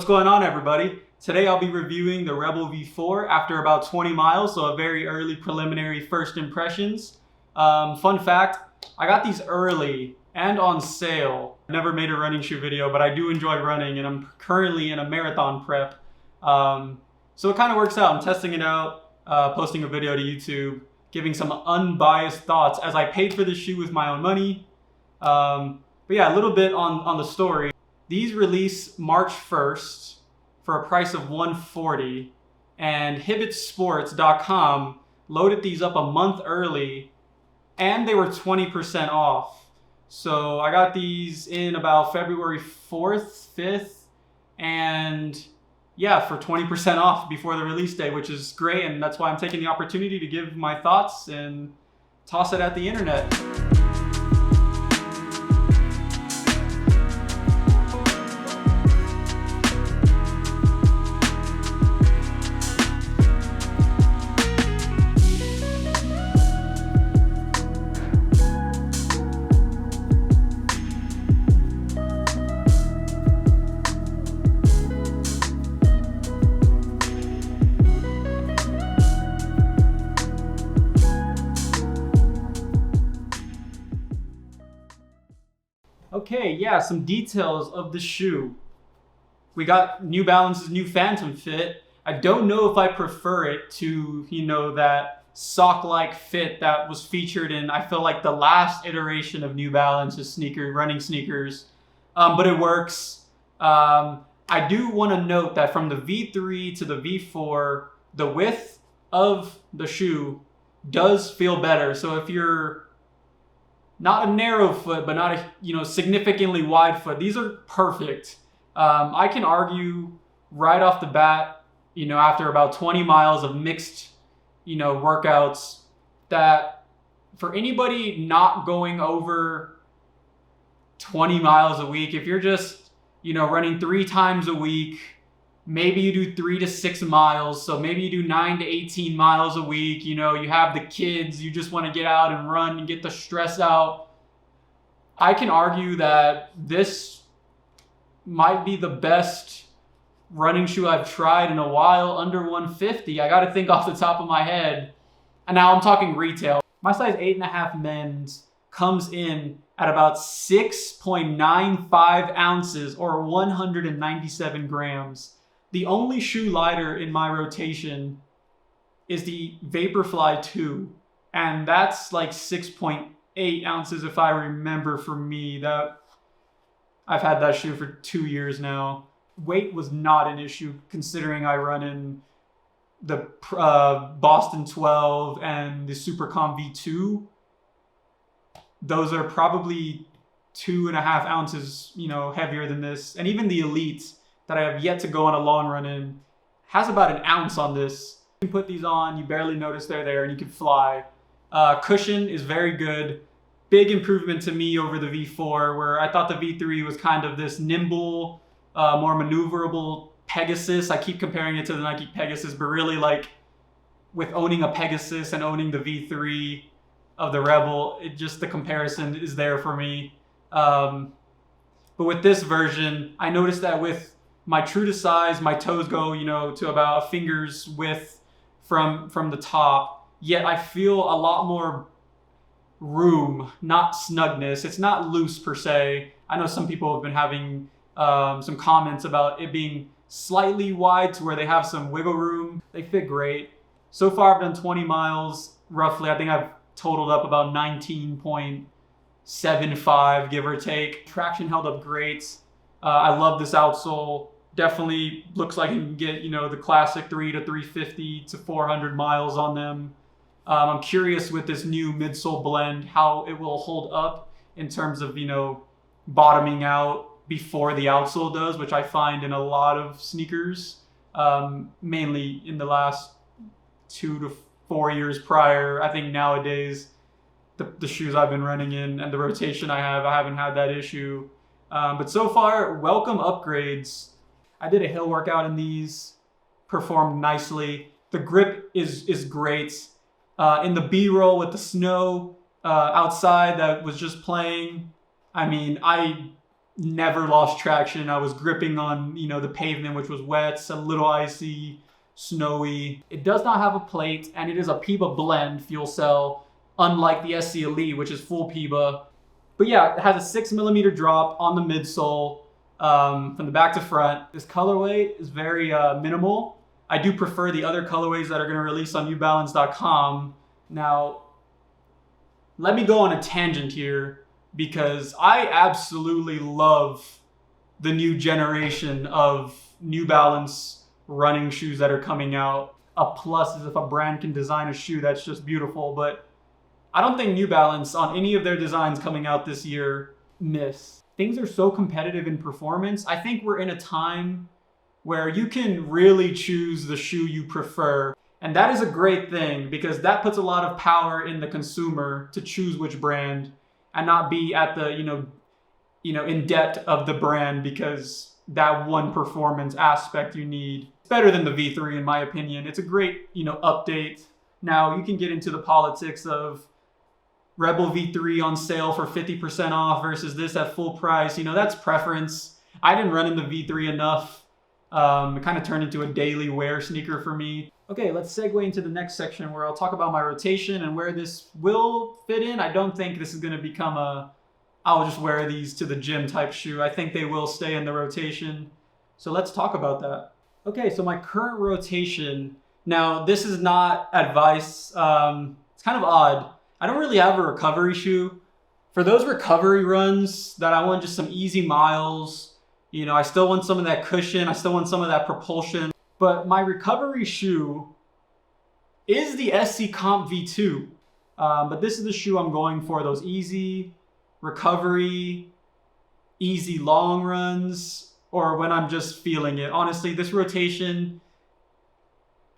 What's going on, everybody? Today I'll be reviewing the Rebel V4 after about 20 miles, so a very early preliminary first impressions. Fun fact, I got these early and on sale. I never made a running shoe video, but I do enjoy running and I'm currently in a marathon prep. So it kind of works out. I'm testing it out, posting a video to YouTube, giving some unbiased thoughts as I paid for this shoe with my own money. But yeah, a little bit on the story. These release March 1st for a price of $140, and HibitSports.com loaded these up a month early and they were 20% off. So I got these in about February 4th, 5th, and yeah, for 20% off before the release date, which is great, and that's why I'm taking the opportunity to give my thoughts and toss it at the internet. Okay, yeah, some details of the shoe. We got New Balance's new Phantom fit. I don't know if I prefer it to, that sock-like fit that was featured in, I feel like, the last iteration of New Balance's running sneakers. But it works. I do want to note that from the V3 to the V4, the width of the shoe does feel better. So if you're not a narrow foot, but not a significantly wide foot, these are perfect. I can argue right off the bat, after about 20 miles of mixed, workouts, that for anybody not going over 20 miles a week, if you're just, running 3 times a week, maybe you do 3 to 6 miles. So maybe you do 9 to 18 miles a week. You have the kids, you just want to get out and run and get the stress out. I can argue that this might be the best running shoe I've tried in a while, under $150. I got to think off the top of my head. And now I'm talking retail. My size 8.5 men's comes in at about 6.95 ounces or 197 grams. The only shoe lighter in my rotation is the Vaporfly 2, and that's like 6.8 ounces if I remember for me. That I've had that shoe for 2 years now. Weight was not an issue considering I run in the Boston 12 and the Supercom V2. Those are probably 2.5 ounces, heavier than this, and even the Elite that I have yet to go on a long run in has about an ounce on this. You can put these on, you barely notice they're there, and you can fly. Cushion is very good. Big improvement to me over the V4, where I thought the V3 was kind of this nimble, more maneuverable Pegasus. I keep comparing it to the Nike Pegasus, but really, like, with owning a Pegasus and owning the V3 of the Rebel, the comparison is there for me. But with this version, I noticed that with my true to size, my toes go, to about a finger's width from the top. Yet I feel a lot more room, not snugness. It's not loose per se. I know some people have been having some comments about it being slightly wide to where they have some wiggle room. They fit great. So far I've done 20 miles roughly. I think I've totaled up about 19.75, give or take. Traction held up great. I love this outsole. Definitely looks like you can get, the classic 3 to 350 to 400 miles on them. I'm curious with this new midsole blend how it will hold up in terms of, bottoming out before the outsole does, which I find in a lot of sneakers, mainly in the last 2 to 4 years prior. I think nowadays the shoes I've been running in and the rotation I haven't had that issue. But so far, welcome upgrades. I did a hill workout in these, performed nicely. The grip is great. In the B-roll with the snow outside that was just playing, I mean, I never lost traction. I was gripping on, you know, the pavement, which was wet, it's a little icy, snowy. It does not have a plate, and it is a PIBA blend fuel cell, unlike the SC Elite, which is full PIBA. But yeah, it has a 6mm drop on the midsole, from the back to front. This colorway is very minimal. I do prefer the other colorways that are going to release on newbalance.com. Now, let me go on a tangent here, because I absolutely love the new generation of New Balance running shoes that are coming out. A plus is if a brand can design a shoe that's just beautiful, but I don't think New Balance on any of their designs coming out this year miss. Things are so competitive in performance. I think we're in a time where you can really choose the shoe you prefer. And that is a great thing, because that puts a lot of power in the consumer to choose which brand and not be at the, in debt of the brand because that one performance aspect you need. It's better than the V3 in my opinion. It's a great, update. Now you can get into the politics of Rebel V3 on sale for 50% off versus this at full price. That's preference. I didn't run in the V3 enough. It kind of turned into a daily wear sneaker for me. Okay, let's segue into the next section where I'll talk about my rotation and where this will fit in. I don't think this is going to become I'll just wear these to the gym type shoe. I think they will stay in the rotation. So let's talk about that. Okay, so my current rotation. Now, this is not advice. It's kind of odd. I don't really have a recovery shoe. For those recovery runs that I want just some easy miles, I still want some of that cushion. I still want some of that propulsion. But my recovery shoe is the SC Comp V2. But this is the shoe I'm going for. Those easy recovery, easy long runs, or when I'm just feeling it. Honestly, this rotation,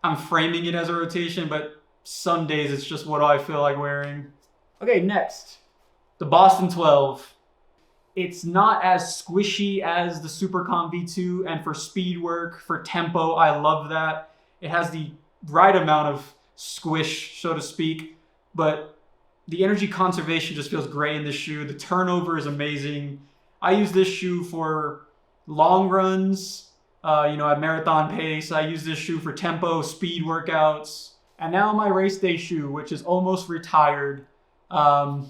I'm framing it as a rotation, but some days it's just what I feel like wearing. Okay, next, the Boston 12. It's not as squishy as the Super Comp V2, and for speed work, for tempo, I love that. It has the right amount of squish, so to speak, but the energy conservation just feels great in this shoe. The turnover is amazing. I use this shoe for long runs, at marathon pace. I use this shoe for tempo, speed workouts. And now my race day shoe, which is almost retired, Vaporfly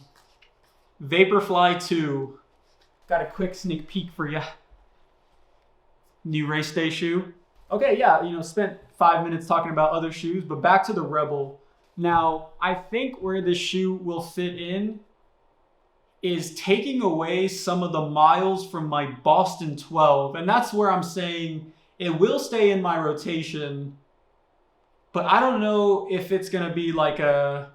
2. Got a quick sneak peek for you. New race day shoe. Okay, yeah, spent 5 minutes talking about other shoes, but back to the Rebel. Now, I think where this shoe will fit in is taking away some of the miles from my Boston 12. And that's where I'm saying it will stay in my rotation, but I don't know if it's going to be like a,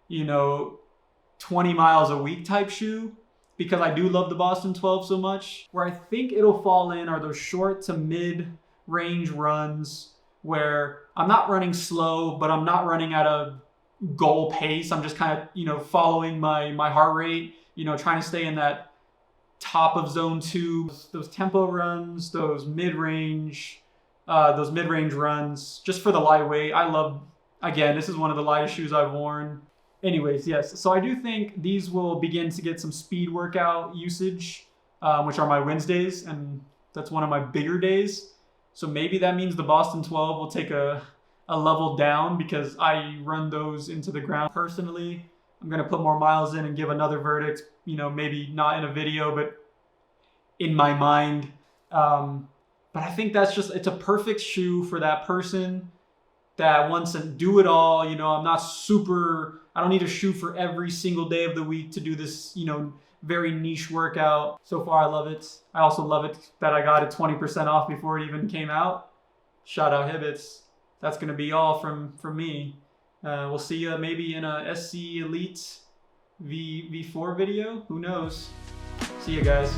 20 miles a week type shoe, because I do love the Boston 12 so much. Where I think it'll fall in are those short to mid-range runs where I'm not running slow, but I'm not running at a goal pace. I'm just kind of, following my heart rate, trying to stay in that top of zone 2. Those tempo runs, those mid-range runs, just for the lightweight. I love, again, this is one of the lightest shoes I've worn. Anyways, yes, so I do think these will begin to get some speed workout usage, which are my Wednesdays, and that's one of my bigger days. So maybe that means the Boston 12 will take a level down, because I run those into the ground. Personally, I'm going to put more miles in and give another verdict, maybe not in a video, but in my mind. But I think it's a perfect shoe for that person that wants to do it all. I don't need a shoe for every single day of the week to do this, very niche workout. So far, I love it. I also love it that I got it 20% off before it even came out. Shout out Hibbits. That's going to be all from me. We'll see you maybe in a SC Elite V4 video. Who knows? See you guys.